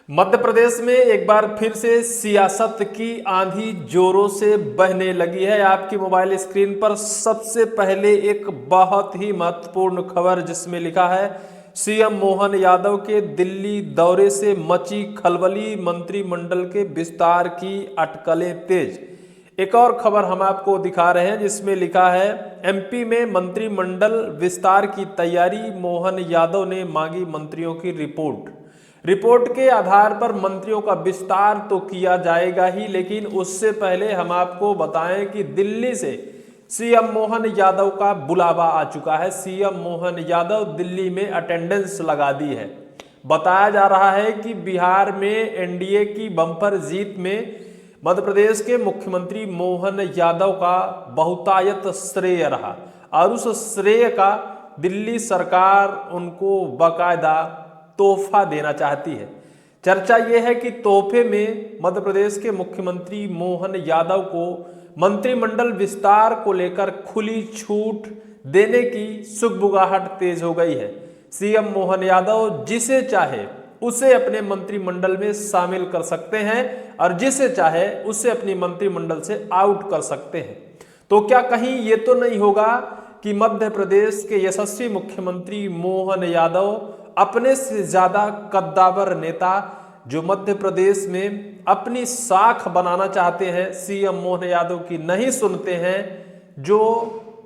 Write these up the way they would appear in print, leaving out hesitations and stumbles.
मध्य प्रदेश में एक बार फिर से सियासत की आंधी जोरों से बहने लगी है। आपकी मोबाइल स्क्रीन पर सबसे पहले एक बहुत ही महत्वपूर्ण खबर जिसमें लिखा है सीएम मोहन यादव के दिल्ली दौरे से मची खलबली, मंत्रिमंडल के विस्तार की अटकलें तेज। एक और खबर हम आपको दिखा रहे हैं जिसमें लिखा है एमपी में मंत्रिमंडल विस्तार की तैयारी, मोहन यादव ने मांगी मंत्रियों की रिपोर्ट के आधार पर मंत्रियों का विस्तार तो किया जाएगा ही, लेकिन उससे पहले हम आपको बताएं कि दिल्ली से सीएम मोहन यादव का बुलावा आ चुका है। सीएम मोहन यादव दिल्ली में अटेंडेंस लगा दी है। बताया जा रहा है कि बिहार में एनडीए की बम्पर जीत में मध्य प्रदेश के मुख्यमंत्री मोहन यादव का बहुतायत श्रेय रहा और उस श्रेय का दिल्ली सरकार उनको बाकायदा तोहफा देना चाहती है। चर्चा यह है कि तोहफे में मध्य प्रदेश के मुख्यमंत्री मोहन यादव को मंत्रिमंडल विस्तार को लेकर खुली छूट देने की सुगबुगाहट तेज हो गई है। सीएम मोहन यादव जिसे चाहे उसे अपने मंत्रिमंडल में शामिल कर सकते हैं और जिसे चाहे उसे अपनी मंत्रिमंडल से आउट कर सकते हैं। तो क्या कहीं ये तो नहीं होगा कि मध्य प्रदेश के यशस्वी मुख्यमंत्री मोहन यादव अपने से ज्यादा कद्दावर नेता जो मध्य प्रदेश में अपनी साख बनाना चाहते हैं, सीएम मोहन यादव की नहीं सुनते हैं, जो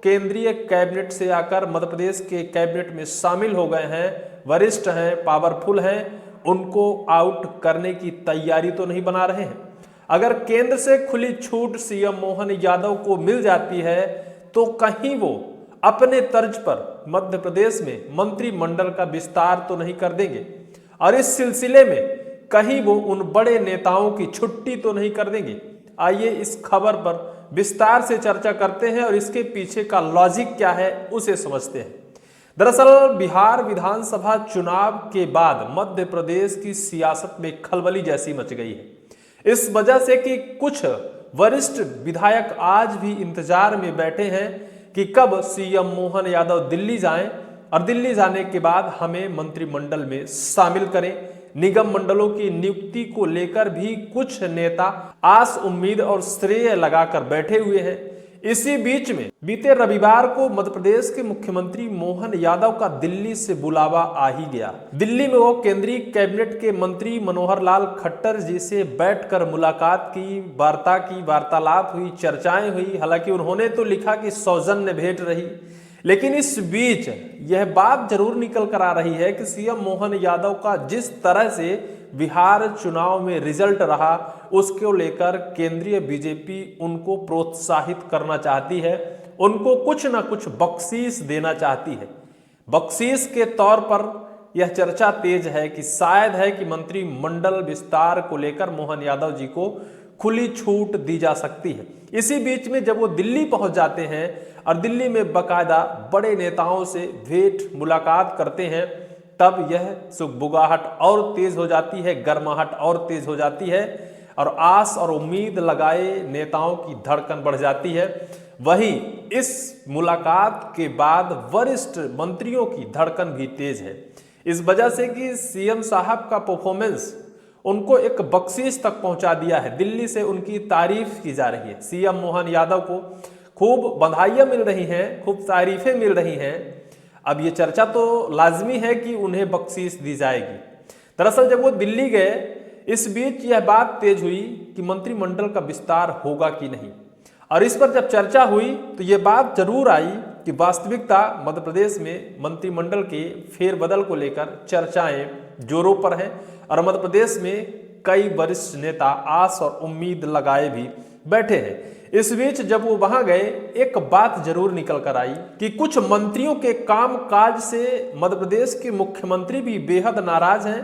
केंद्रीय कैबिनेट से आकर मध्य प्रदेश के कैबिनेट में शामिल हो गए हैं, वरिष्ठ हैं, पावरफुल हैं, उनको आउट करने की तैयारी तो नहीं बना रहे हैं। अगर केंद्र से खुली छूट सीएम मोहन यादव को मिल जाती है तो कहीं वो अपने तर्ज पर मध्य प्रदेश में मंत्रिमंडल का विस्तार तो नहीं कर देंगे और इस सिलसिले में कहीं वो उन बड़े नेताओं की छुट्टी तो नहीं कर देंगे। आइए इस खबर पर विस्तार से चर्चा करते हैं और इसके पीछे का लॉजिक क्या है उसे समझते हैं। दरअसल बिहार विधानसभा चुनाव के बाद मध्य प्रदेश की सियासत में खलबली जैसी मच गई है, इस वजह से कि कुछ वरिष्ठ विधायक आज भी इंतजार में बैठे हैं कि कब सीएम मोहन यादव दिल्ली जाएं और दिल्ली जाने के बाद हमें मंत्रिमंडल में शामिल करें। निगम मंडलों की नियुक्ति को लेकर भी कुछ नेता आस उम्मीद और श्रेय लगाकर बैठे हुए हैं। इसी बीच में बीते रविवार को मध्य प्रदेश के मुख्यमंत्री मोहन यादव का दिल्ली से बुलावा आ ही गया। दिल्ली में वो केंद्रीय कैबिनेट के मंत्री मनोहर लाल खट्टर जी से बैठकर मुलाकात की, वार्तालाप हुई, चर्चाएं हुई। हालांकि उन्होंने तो लिखा कि सौजन्य भेंट रही, लेकिन इस बीच यह बात जरूर निकल कर आ रही है कि सीएम मोहन यादव का जिस तरह से बिहार चुनाव में रिजल्ट रहा उसको लेकर केंद्रीय बीजेपी उनको प्रोत्साहित करना चाहती है, उनको कुछ ना कुछ बख्शीश देना चाहती है। बख्शीश के तौर पर यह चर्चा तेज है कि शायद है कि मंत्रिमंडल विस्तार को लेकर मोहन यादव जी को खुली छूट दी जा सकती है। इसी बीच में जब वो दिल्ली पहुंच जाते हैं और दिल्ली में बाकायदा बड़े नेताओं से भेंट मुलाकात करते हैं, तब यह सुगबुगाहट और तेज हो जाती है, गर्माहट और तेज हो जाती है और आस और उम्मीद लगाए नेताओं की धड़कन बढ़ जाती है। वहीं इस मुलाकात के बाद वरिष्ठ मंत्रियों की धड़कन भी तेज है, इस वजह से कि सीएम साहब का परफॉर्मेंस उनको एक बख्शीश तक पहुंचा दिया है। दिल्ली से उनकी तारीफ की जा रही है। सीएम मोहन यादव को खूब बधाइयां मिल रही हैं, खूब तारीफें मिल रही हैं। अब ये चर्चा तो लाजमी है कि उन्हें बख्शीश दी जाएगी। दरअसल जब वो दिल्ली गए, इस बीच यह बात तेज हुई कि मंत्रिमंडल का विस्तार होगा कि नहीं, और इस पर जब चर्चा हुई तो ये बात जरूर आई कि वास्तविकता मध्य प्रदेश में मंत्रिमंडल के फेरबदल को लेकर चर्चाएं जोरों पर हैं और मध्य प्रदेश में कई वरिष्ठ नेता आस और उम्मीद लगाए भी बैठे हैं। इस बीच जब वो वहां गए, एक बात जरूर निकल कर आई कि कुछ मंत्रियों के कामकाज से मध्य प्रदेश के मुख्यमंत्री भी बेहद नाराज हैं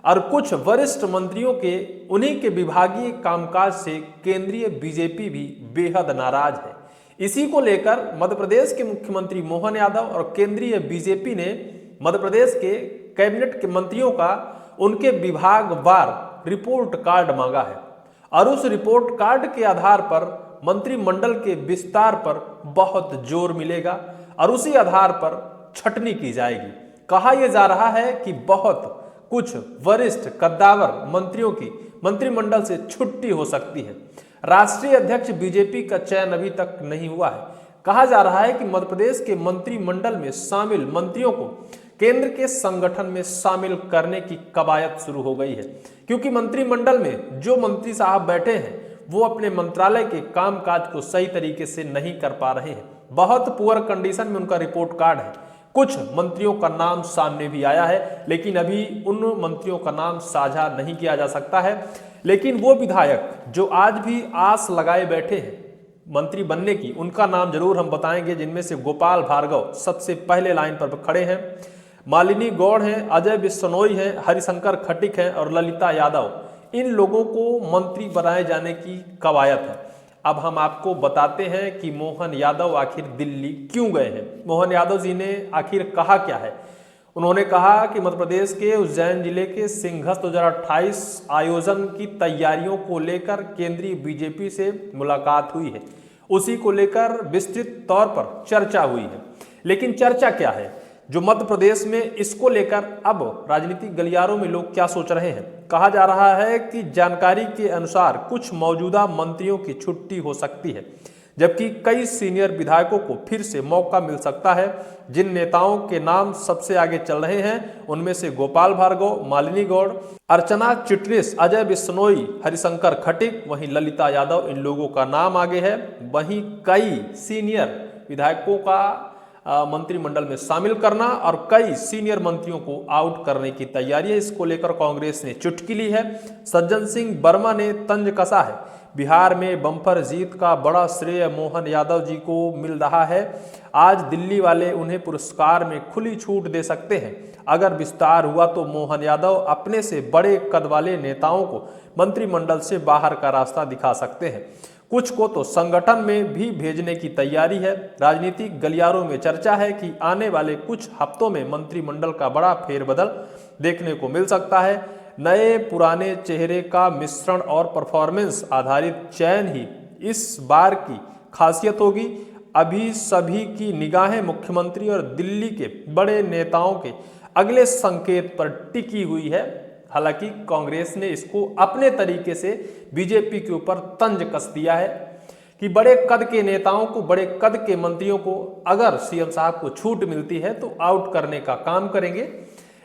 और कुछ वरिष्ठ मंत्रियों के उन्हीं के विभागीय कामकाज से केंद्रीय बीजेपी भी बेहद नाराज है। इसी को लेकर मध्य प्रदेश के मुख्यमंत्री मोहन यादव और केंद्रीय बीजेपी ने मध्य प्रदेश के कैबिनेट के मंत्रियों का उनके विभागवार रिपोर्ट कार्ड मांगा है और उस रिपोर्ट कार्ड के आधार पर मंत्रिमंडल के विस्तार पर बहुत जोर मिलेगा और उसी आधार पर छटनी की जाएगी। कहा यह जा रहा है कि बहुत कुछ वरिष्ठ कद्दावर मंत्रियों की मंत्रिमंडल से छुट्टी हो सकती है। राष्ट्रीय अध्यक्ष बीजेपी का चयन अभी तक नहीं हुआ है। कहा जा रहा है कि मध्य प्रदेश के मंत्रिमंडल में शामिल मंत्रियों को केंद्र के संगठन में शामिल करने की कवायद शुरू हो गई है, क्योंकि मंत्रिमंडल में जो मंत्री साहब बैठे हैं वो अपने मंत्रालय के कामकाज को सही तरीके से नहीं कर पा रहे हैं। बहुत पुअर कंडीशन में उनका रिपोर्ट कार्ड है। कुछ मंत्रियों का नाम सामने भी आया है, लेकिन अभी उन मंत्रियों का नाम साझा नहीं किया जा सकता है। लेकिन वो विधायक जो आज भी आस लगाए बैठे हैं मंत्री बनने की, उनका नाम जरूर हम बताएंगे, जिनमें से गोपाल भार्गव सबसे पहले लाइन पर खड़े हैं, मालिनी गौड़ हैं, अजय बिश्नोई हैं, हरिशंकर खटिक हैं और ललिता यादव। इन लोगों को मंत्री बनाए जाने की कवायद है। अब हम आपको बताते हैं कि मोहन यादव आखिर दिल्ली क्यों गए हैं। मोहन यादव जी ने आखिर कहा क्या है। उन्होंने कहा कि मध्य प्रदेश के उज्जैन जिले के सिंघस 2028 आयोजन की तैयारियों को लेकर केंद्रीय बीजेपी से मुलाकात हुई है। उसी को लेकर विस्तृत तौर पर चर्चा हुई है। लेकिन चर्चा क्या है जो मध्य प्रदेश में, इसको लेकर अब राजनीतिक गलियारों में लोग क्या सोच रहे हैं। कहा जा रहा है कि जानकारी के अनुसार कुछ मौजूदा मंत्रियों की छुट्टी हो सकती है, जबकि कई सीनियर विधायकों को फिर से मौका मिल सकता है। जिन नेताओं के नाम सबसे आगे चल रहे हैं उनमें से गोपाल भार्गव, मालिनी गौड़, अर्चना चिटनिस, अजय बिश्नोई, हरिशंकर खटिक, वहीं ललिता यादव, इन लोगों का नाम आगे है। वहीं कई सीनियर विधायकों का मंत्रिमंडल में शामिल करना और कई सीनियर मंत्रियों को आउट करने की तैयारी है। इसको लेकर कांग्रेस ने चुटकी ली है। सज्जन सिंह वर्मा ने तंज कसा है। बिहार में बम्पर जीत का बड़ा श्रेय मोहन यादव जी को मिल रहा है। आज दिल्ली वाले उन्हें पुरस्कार में खुली छूट दे सकते हैं। अगर विस्तार हुआ तो मोहन यादव अपने से बड़े कद वाले नेताओं को मंत्रिमंडल से बाहर का रास्ता दिखा सकते हैं। कुछ को तो संगठन में भी भेजने की तैयारी है। राजनीतिक गलियारों में चर्चा है कि आने वाले कुछ हफ्तों में मंत्रिमंडल का बड़ा फेरबदल देखने को मिल सकता है। नए पुराने चेहरे का मिश्रण और परफॉर्मेंस आधारित चयन ही इस बार की खासियत होगी। अभी सभी की निगाहें मुख्यमंत्री और दिल्ली के बड़े नेताओं के अगले संकेत पर टिकी हुई है। हालांकि कांग्रेस ने इसको अपने तरीके से बीजेपी के ऊपर तंज कस दिया है कि बड़े कद के नेताओं को, बड़े कद के मंत्रियों को अगर सीएम साहब को छूट मिलती है तो आउट करने का काम करेंगे।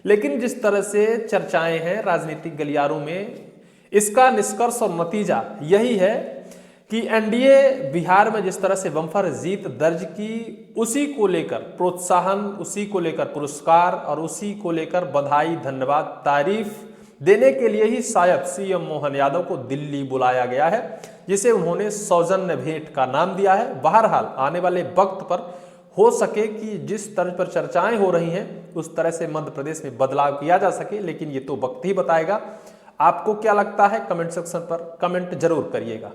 लेकिन जिस तरह से चर्चाएं हैं राजनीतिक गलियारों में, इसका निष्कर्ष और नतीजा यही है कि एनडीए बिहार में जिस तरह से बम्पर जीत दर्ज की, उसी को लेकर प्रोत्साहन, उसी को लेकर पुरस्कार और उसी को लेकर बधाई, धन्यवाद, तारीफ देने के लिए ही शायद सीएम मोहन यादव को दिल्ली बुलाया गया है, जिसे उन्होंने सौजन्य भेंट का नाम दिया है। बहरहाल आने वाले वक्त पर हो सके कि जिस तरह पर चर्चाएं हो रही हैं उस तरह से मध्य प्रदेश में बदलाव किया जा सके, लेकिन ये तो वक्त ही बताएगा। आपको क्या लगता है कमेंट सेक्शन पर कमेंट जरूर करिएगा।